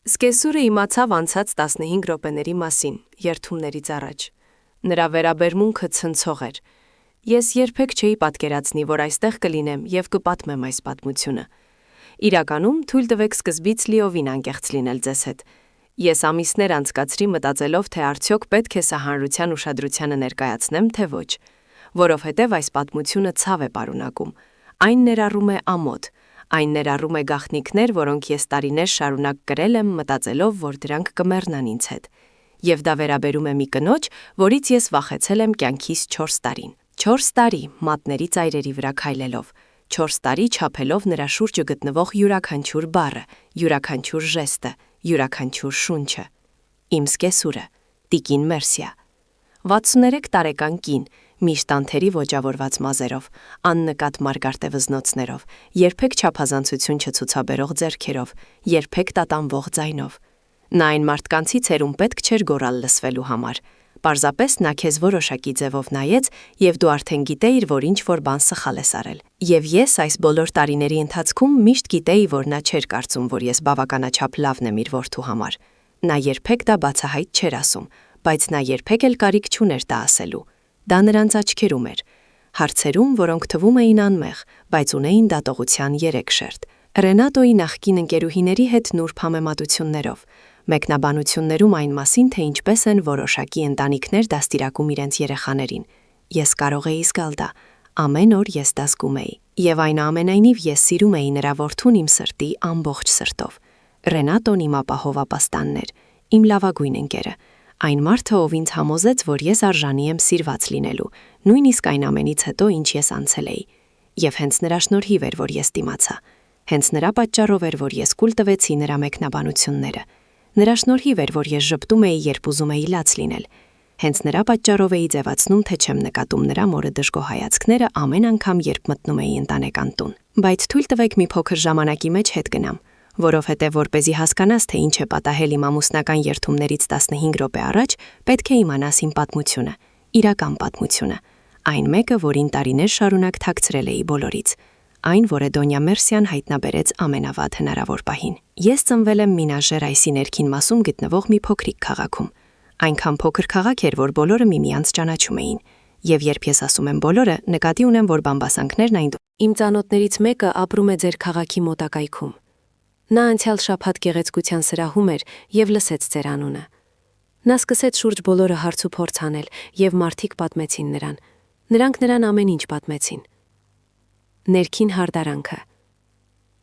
Սկեսուրը իմացավ անցած 15 րոպեների մասին, երթումներից առաջ։ Նրա վերաբերմունքը ցնցող էր։ Ես երբեք չէի պատկերացնի, որ այստեղ կլինեմ եւ կպատմեմ այս պատմությունը։ Իրականում թույլ տվեք սկզբից լիովին անկեղծ լինել ձեզ հետ։ Ես ամիսներ անցկացրի մտածելով, թե արդյոք պետք է սա հանրության ուշադրությանը ներկայացնեմ, թե ոչ, որովհետև այս պատմությունը ցավ է պարունակում։ Այն ներառում է ամոթ, այն ներառում է գաղտնիքներ, որոնք ես տարիներ շարունակ կրել եմ մտածելով, որ դրանք կմեռնան ինձ հետ։ Եվ դա վերաբերում է մի կնոջ, որից ես վախեցել եմ կյանքիս 4 տարին։ 4 տարի մատների ծայրերի վրա քայլելով, 4 տարի չափելով նրա շուրջը գտնվող յուրաքանչյուր բառը, յուրաքանչյուր ժեստը, յուրաքանչյուր շունչը։ Իմ սկեսուրը, տիկին Մերսիա։ 63 տարեկան կին, միշտ անթերի ոճավորված մազերով, աննկատ մարգարտե վզնոցներով, երբեք չափազանցություն չցուցաբերող ձեռքերով, երբեք տատանվող ձայնով։ Նա այն մարդկանցից էր, ում պետք չէր գոռալ լսվելու համար։ Պարզապես նա քեզ որոշակի ձևով նայեց, եւ դու արդեն գիտեիր, որ ինչ-որ բան սխալ ես արել։ Եվ ես այս բոլոր տարիների ընթացքում միշտ գիտեի, որ նա չէր կարծում, որ ես բավականաչափ լավն եմ իր որդու համար։ Նա երբեք դա բացահայտ չէր ասում, բայց նա երբեք էլ կարիք չուներ դա ասելու։ Դա նրանց աչքերում էր, հարցերում, որոնք թվում էին անմեղ, բայց ունեին դատողության 3 շերտ։ Ռենատոյի նախկին ընկերուհիների հետ նուրբ համեմատություններով, մեկնաբանություններում այն մասին, թե ինչպես են որոշակի ընտանիքներ դաստիարակում իրենց երեխաներին։ Ես կարող էի զգալ դա, ամեն օր ես դա զգում էի, եւ այնուամենայնիվ ես սիրում էի նրա որդուն իմ սրտի ամբողջ սրտով։ Ռենատոն իմ ապահով ապաստանն էր, իմ լավագույն ընկերը, այն մարդը, ով ինձ համոզեց, որ ես արժանի եմ սիրված լինելու, նույնիսկ այն ամենից հետո, ինչ ես անցել էի։ Եվ հենց նրա շնորհիվ էր, որ ես դիմացա։ Հենց նրա պատճառով էր, որ ես կուլ տվեցի նրա մեկնաբանությունները։ Նրա շնորհիվ էր, որ ես ժպտում էի, երբ ուզում էի լաց լինել։ Հենց նրա պատճառով էի ձևացնում, թե չեմ նկատում նրա մորը դժգոհ հայացքները ամեն անգամ, երբ մտնում էի ընտանեկան տուն։ Բայց թույլ տվեք մի փոքր ժամանակի մեջ հետ գնամ, որովհետև որպեսզի հասկանաս, թե ինչ է պատահել իմ ամուսնական երթումներից 15 րոպե առաջ, պետք է իմանաս իմ պատմությունը, իրական պատմությունը, այն մեկը, որին տարիներ շարունակ թաքցրել էի բոլորից, այն, որը Դոնյա Մերսիան հայտնաբերեց ամենավատ հնարավոր պահին։ Ես ծնվել եմ Մինաժեր այսի ներքին մասում գտնվող մի փոքրիկ քաղաքում։ Այնքան փոքր քաղաք էր, որ բոլորը միմյանց ճանաչում էին, եւ երբ ես ասում եմ բոլորը, նկատի ունեմ, որ բամբասանքներն այն իմ ծանոթներից մեկը ապրում է ձեր քաղաքի մոտակայքում։ Նա անցյալ շաբաթ գեղեցկության սրահում էր եւ լսեց ձեր անունը։ Նա սկսեց շուրջ բոլորը հարց ու փորձ անել, եւ մարդիկ պատմեցին նրան։ Նրանք նրան ամեն ինչ պատմեցին։ Ներքին հարդարանքը։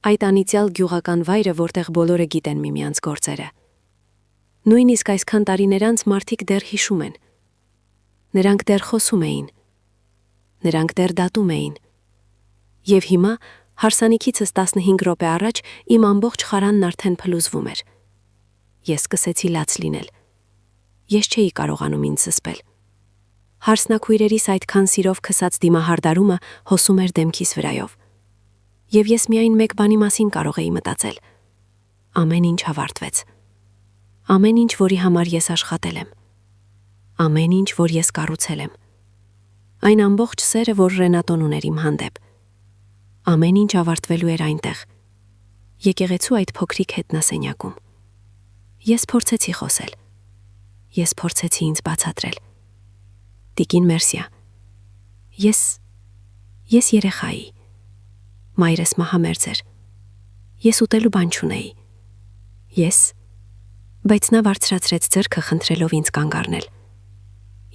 Այդ անիծյալ գյուղական վայրը, որտեղ բոլորը գիտեն միմյանց գործերը։ Նույնիսկ այսքան տարիներ անց մարդիկ դեռ հիշում են։ Նրանք դեռ խոսում էին։ Նրանք դեռ դատում էին։ Եվ հիմա հարսանիքիցս 15 րոպե առաջ իմ ամբողջ խարանն արդեն փլուզվում էր։ Ես սկսեցի լաց լինել։ Ես չէի կարողանում ինձ զսպել։ Հարսնակույրերիս այդքան սիրով քսած դիմահարդարումը հոսում էր դեմքիս վրայով։ Եվ ես միայն մեկ բանի մասին կարող էի մտածել։ Ամեն ինչ ավարտվեց։ Ամեն ինչ, որի համար ես աշխատել եմ։ Ամեն ինչ, որ ես կառուցել եմ։ Այն ամբողջ սերը, որ Ռենատոն ուներ իմ հանդեպ։ Ամեն ինչ ավարտվելու էր այնտեղ, եկեղեցու այդ փոքրիկ հետնասենյակում։ Ես փորձեցի խոսել։ Ես փորձեցի ինձ բացատրել։ Տիկին Մերսիա, ես երեխա էի։ Մայրս մահամերձ էր։ Ես ուտելու բան չունեի։ Բայց նա բարձրացրեց ձեռքը, խնդրելով ինձ կանգ առնել։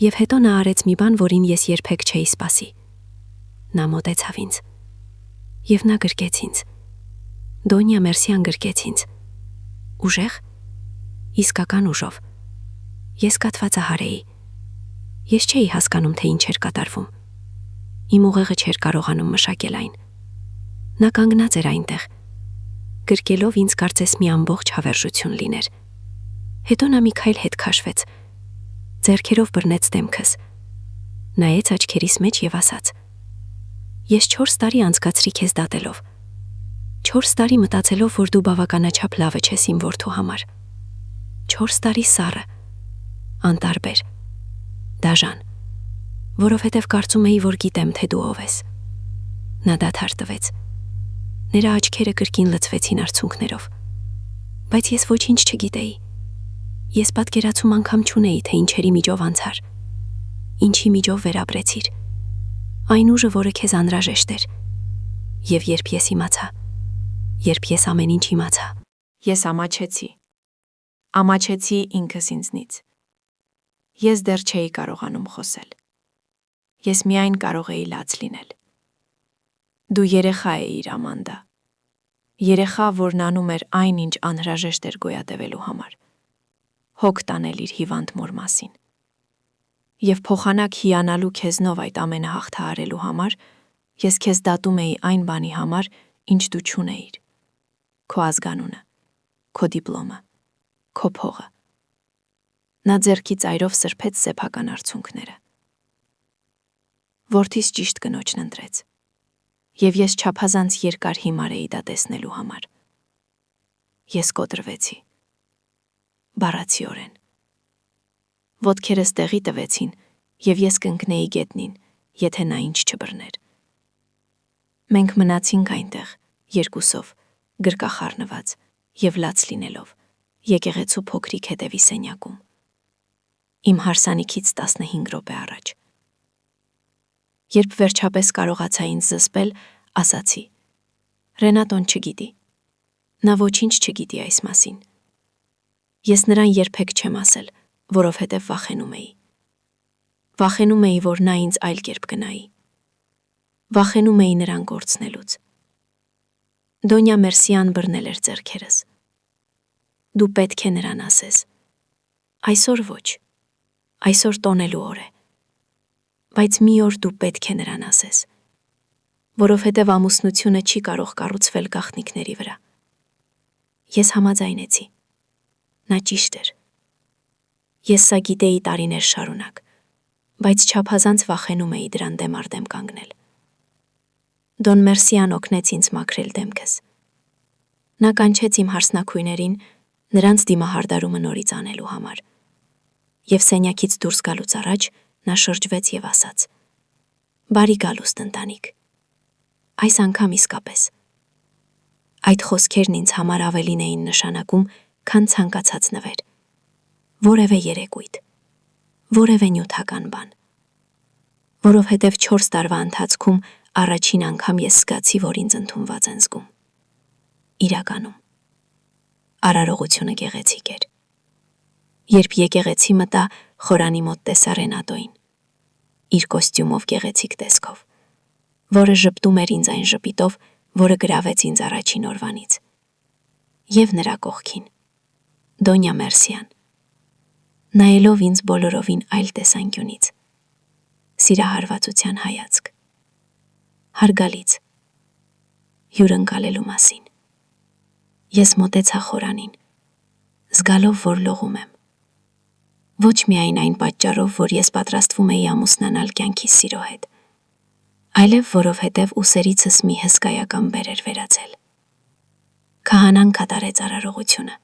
Եվ հետո նա արեց մի բան, որին ես երբեք չէի սպասի։ Նա մոտեցավ ինձ։ Եվ նա գրկեց ինձ։ Դոնյա Մերսիան գրկեց ինձ։ Ուժեղ, իսկական ուժով։ Ես կաթվածահար էի։ Ես չէի հասկանում, թե ինչ էր կատարվում։ Իմ ուղեղը չէր կարողանում մշակել այն։ Նա կանգնած էր այնտեղ, գրկելով ինձ կարծես մի ամբողջ հավերժություն լիներ։ Հետո նա մի քայլ հետ քաշվեց, ձեռքերով բռնեց դեմքս, նայեց աչքերիս մեջ եւ ասաց. Ես 4 տարի անցկացրի քեզ դատելով։ 4 տարի մտածելով, որ դու բավականաչափ լավը չես իմ որդու համար։ 4 տարի սառը, անտարբեր, դաժան, որովհետև կարծում էի, որ գիտեմ, թե դու ով ես։ Նա դադար տվեց։ Նրա աչքերը կրկին լցվեցին արցունքներով։ Բայց ես ոչինչ չգիտեի։ Ես պատկերացում անգամ չունեի, թե ինչերի միջով անցար, ինչի միջով վերապրեցիր, այն ուժը, որը քեզ անհրաժեշտ էր։ Եվ երբ ես իմացա, երբ ես ամեն ինչ իմացա, ես ամաչեցի ինքս ինձնից։ Ես դեռ չէի կարողանում խոսել։ Ես միայն կարող էի լաց լինել։ Դու երեխա էիր, Ամանդա։ Երեխա, որն անում էր այն, ինչ անհրաժեշտ էր գոյատևելու համար։ Հոգ տանել իր հիվանդ մոր մասին։ Եվ փոխանակ հիանալու քեզնով այդ ամենը հաղթահարելու համար, ես քեզ դատում էի այն բանի համար, ինչ դու չունեիր։ Քո ազգանունը, քո դիպլոմը, քո փողը։ Նա ձեռքի ծայրով սրբեց սեփական արցունքները։ Որդիս ճիշտ կնոջն ընտրեց։ Եվ ես չափազանց երկար հիմար էի դա տեսնելու համար։ Ես կոտրվեցի։ Բառացիորեն։ Ոտքերս տեղի տվեցին, եւ ես կընկնեի գետնին, եթե նա ինձ չբռներ։ Մենք մնացինք այնտեղ, երկուսով, գրկախառնված եւ լաց լինելով, եկեղեցու փոքրիկ հետևի սենյակում։ Իմ հարսանիքից 15 րոպե առաջ։ Երբ վերջապես կարողացա ինձ զսպել, ասացի. Ռենատոն չգիտի։ Նա ոչինչ չգիտի այս մասին։ Ես նրան երբեք չեմ ասել, որովհետև վախենում էի։ Վախենում էի, որ նա ինձ այլ կերպ կնայի։ Վախենում էի նրան կորցնելուց։ Դոնյա Մերսիան բռնել էր ձեռքերս։ Դու պետք է նրան ասես։ Այսօր ոչ։ Այսօր տոնելու օր է։ Բայց մի օր դու պետք է նրան ասես, որովհետև ամուսնությունը չի կարող կառուցվել գաղտնիքների վրա։ Ես համաձայնեցի։ Նա ճիշտ էր։ Ես սա գիտեի տարիներ շարունակ, բայց չափազանց վախենում էի դրան դեմ առ դեմ կանգնել։ Դոն Մերսիան օգնեց ինձ մաքրել դեմքս։ Նա կանչեց իմ հարսնաքույներին նրանց դիմահարդարումը նորից անելու համար։ Եվ սենյակից դուրս գալուց առաջ նա շրջվեց եւ ասաց. Բարի գալուստ ընտանիք։ Այս անգամ իսկապես։ Այդ խոսքերն ինձ համար ավելին էին նշանակում, քան ցանկացած նվեր։ Որևէ երեկույթ, որևէ նյութական բան։ Որովհետև 4 տարվա ընթացքում առաջին անգամ ես զգացի, որ ինձ ընդունված են զգում։ Իրականում։ Արարողությունը գեղեցիկ էր։ Երբ եկեղեցի մտա, խորանի մոտ տեսա Ռենատոին։ Իր կոստյումով գեղեցիկ տեսքով, որը ժպտում էր ինձ այն ժպիտով, որը գրավեց ինձ առաջին օրվանից։ Եվ նրա կողքին Դոնյա Մերսիան, նայելով ինձ բոլորովին այլ տեսանկյունից, սիրահարվածության հայացք, հարգալից, հյուրընկալելու մասին։ Ես մոտեցա խորանին, զգալով, որ լողում եմ։ Ոչ միայն այն պատճառով, որ ես պատրաստվում էի ամուսնանալ կյանքիս սիրո հետ, այլև որովհետև ուսերիցս մի հսկայական բեր էր վերացել։ Քահանան կատարեց արարողությունը։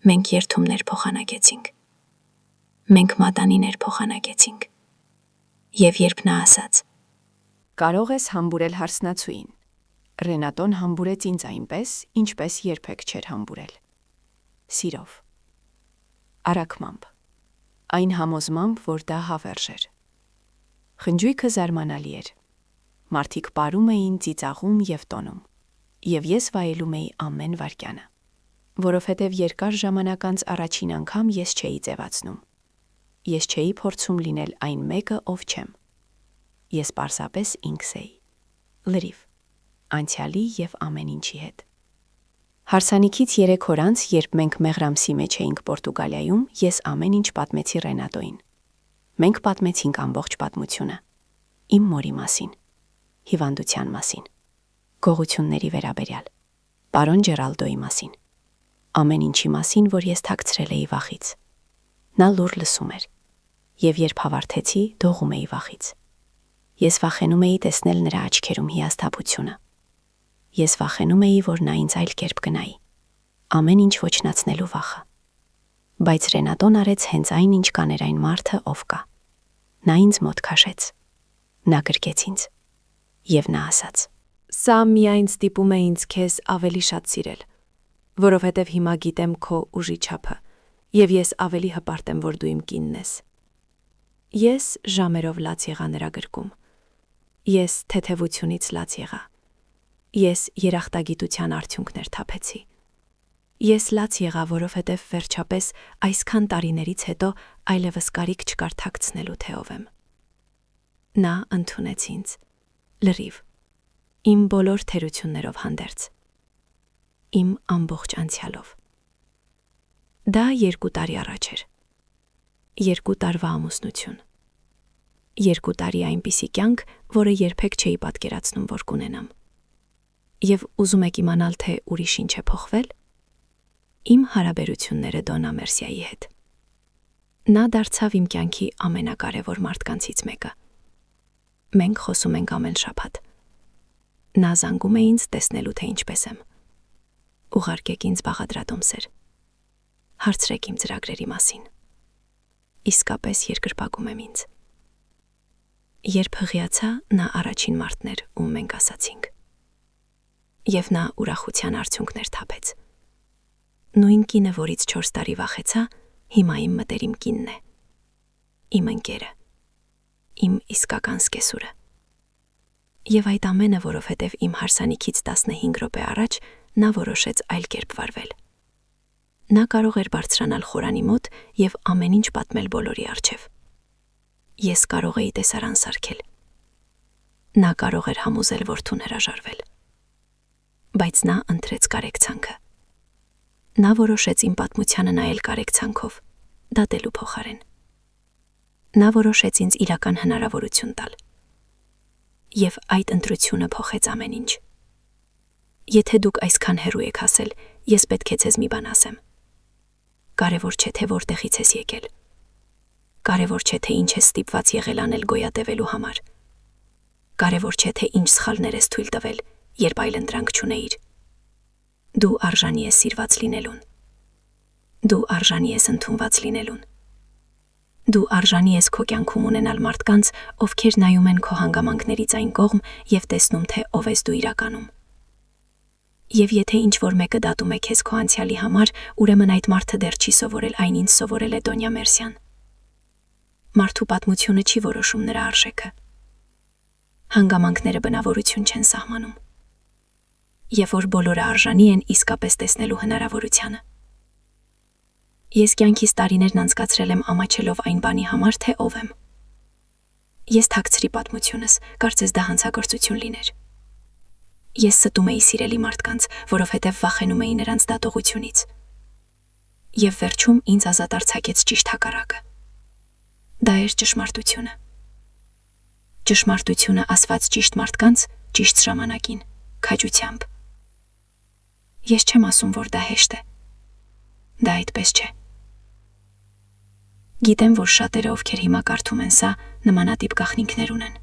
Մենք երթումներ փոխանակեցինք։ Մենք մատանիներ փոխանակեցինք։ Եվ երբ նա ասաց. Կարող ես համբուրել հարսնացուին, Ռենատոն համբուրեց ինձ այնպես, ինչպես երբեք չէր համբուրել։ Սիրով։ Արագմամբ։ Այն համոզմամբ, որ դա հավերժ էր։ Խնջույքը զարմանալի էր։ Մարդիկ պարում էին, ծիծաղում և տոնում, և ես վայելում էի ամեն վայրկյանը, որովհետև երկար ժամանակ անց առաջին անգամ ես չէի ձևացնում։ Ես չէի փորձում լինել այն մեկը, ով չեմ։ Ես պարզապես ինքս էի։ Լրիվ, անցյալի և ամեն ինչի հետ։ Հարսանիքից 3 օր անց, երբ մենք Մեղրամսի մեջ էինք Պորտուգալիայում, ես ամեն ինչ պատմեցի Ռենատոին։ Մենք պատմեցինք ամբողջ պատմությունը։ Իմ մորի մասին, հիվանդության մասին, գողությունների վերաբերյալ, պարոն Ջերալդոյի մասին, ամեն ինչի մասին, որ ես թաքցրել էի վախից։ Նա լուր լսում էր, և երբ հավարթեցի, դողում էի վախից։ Ես վախենում էի տեսնել նրա աչքերում հիասթափությունը։ Ես վախենում էի, որ նա ինձ այլ կերպ կնայի, ամեն ինչ ոչնացնելու վախը։ Բայց Ռենատոն արեց հենց այն, ինչ կաներ այն մարդը, ով կա։ Նա ինձ մոտ քաշեց։ Նա գրկեց ինձ։ Եվ նա ասաց. Սա միայն ստիպում է ինձ քեզ ավելի շատ սիրել, Որովհետև հիմա գիտեմ քո ուժի չափը, և ես ավելի հպարտ եմ, որ դու իմ կինն ես։ Ես ժամերով լաց եղա նրա գրկում։ Ես թեթևությունից լաց եղա։ Ես երախտագիտության արդյունքներ թափեցի։ Ես լաց եղա, որովհետև վերջապես այսքան տարիներից հետո այլևս կարիք չկար թաքցնելու թե ով եմ։ Նա ընդունեց ինձ, լրիվ, իմ բոլոր թերություններով հանդերձ, իմ ամբողջ անցյալով։ Դա 2 տարի առաջ էր։ 2 տարվա ամուսնություն։ 2 տարի այնպիսի կյանք, որը երբեք չէի պատկերացնում, որ կունենամ։ Եվ ուզում եք իմանալ, թե ուրիշ ինչ է փոխվել։ Իմ հարաբերությունները Դոնա Մերսիայի հետ։ Նա դարձավ իմ կյանքի ամենակարևոր մարդկանցից մեկը։ Մենք խոսում ենք ամեն շաբաթ։ Նա զանգում է ինձ տեսնելու, թե ինչպես եմ։ Ուղարկեք ինձ բաղադրատոմսեր։ Հարցրեք իմ ծրագրերի մասին։ Իսկապես երկրպագում եմ ինձ։ Երբ հղիացա, նա առաջին մարդն էր, ում մենք ասացինք։ Եվ նա ուրախության արդյունքներ թափեց։ Նույն կինը, որից 4 տարի վախեցա, հիմա իմ մտերիմ կինն է։ Իմ ընկերը։ Իմ իսկական սկեսուրը։ Եվ այդ ամենը, որովհետև իմ հարսանիքից 15 րոպե առաջ նա որոշեց այլ կերպ վարվել։ Նա կարող էր բարձրանալ խորանի մոտ և ամեն ինչ պատմել բոլորի առջև։ Ես կարող էի տեսարան սարքել։ Նա կարող էր համոզել որդուն հրաժարվել։ Բայց նա ընտրեց կարեկցանքը։ Նա որոշեց իմ պատմությանը նայել կարեկցանքով, դատելու փոխարեն։ Նա որոշեց ինձ իրական հնարավորություն տալ։ Եվ այդ ընտրությունը փոխեց ամեն ինչ։ Եթե դուք այսքան հեռու եք հասել, ես պետք է ձեզ մի բան ասեմ։ Կարևոր չէ, թե որտեղից ես եկել։ Կարևոր չէ, թե ինչ ես ստիպված եղել անել գոյատևելու համար։ Կարևոր չէ, թե ինչ սխալներ ես թույլ տվել, երբ այլընտրանք չունեիր։ Դու արժանի ես սիրված լինելուն։ Դու արժանի ես ընդունված լինելուն։ Դու արժանի ես քո կյանքում ունենալ մարդկանց, ովքեր նայում են քո հանգամանքներից այն կողմ և տեսնում, թե ով ես դու իրականում։ Եվ եթե ինչ-որ մեկը դատում է քեզ քո անցյալի համար, ուրեմն այդ մարդը դեռ չի սովորել այն, ինչ սովորել է Դոնյա Մերսիան։ Մարդու պատմությունը չի որոշում նրա արժեքը։ Հանգամանքները բնավորություն չեն սահմանում։ Եվ որ բոլորը արժանի են իսկապես տեսնելու հնարավորությանը։ Ես կյանքիս տարիներն անցկացրել եմ ամաչելով այն բանի համար, թե ով եմ։ Ես թաքցրի պատմությունս, կարծես դա հանցագործություն լիներ։ Ես ստում էի սիրելի մարդկանց, որովհետև վախենում էի նրանց դատողությունից։ Եվ վերջում ինձ ազատ արձակեց ճիշտ հակառակը։ Դա էր ճշմարտությունը։ Ճշմարտությունը ասված ճիշտ մարդկանց ճիշտ ժամանակին, քաջությամբ։ Ես չեմ ասում, որ դա հեշտ է։ Դա այդպես չէ։ Գիտեմ, որ շատերը, ովքեր հիմա կարդում են սա, նմանատիպ գաղտնիքներ ունեն։